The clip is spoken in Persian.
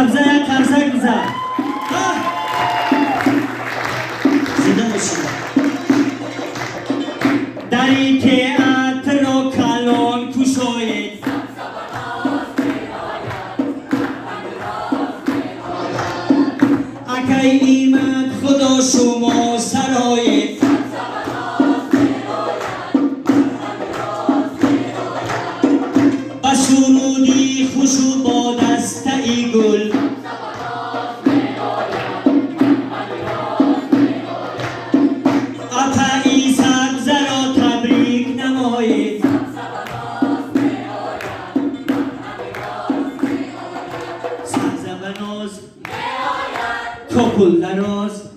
سبزه قرصک بزن. زنده باشید. دری تئاتر را کلان کشایید. اکی ایمد خدا شما سرایید. سرودی خوشو با دسته گل قطعی سبزه را تبریک نمایید. سبزه به ناز کاکل دراز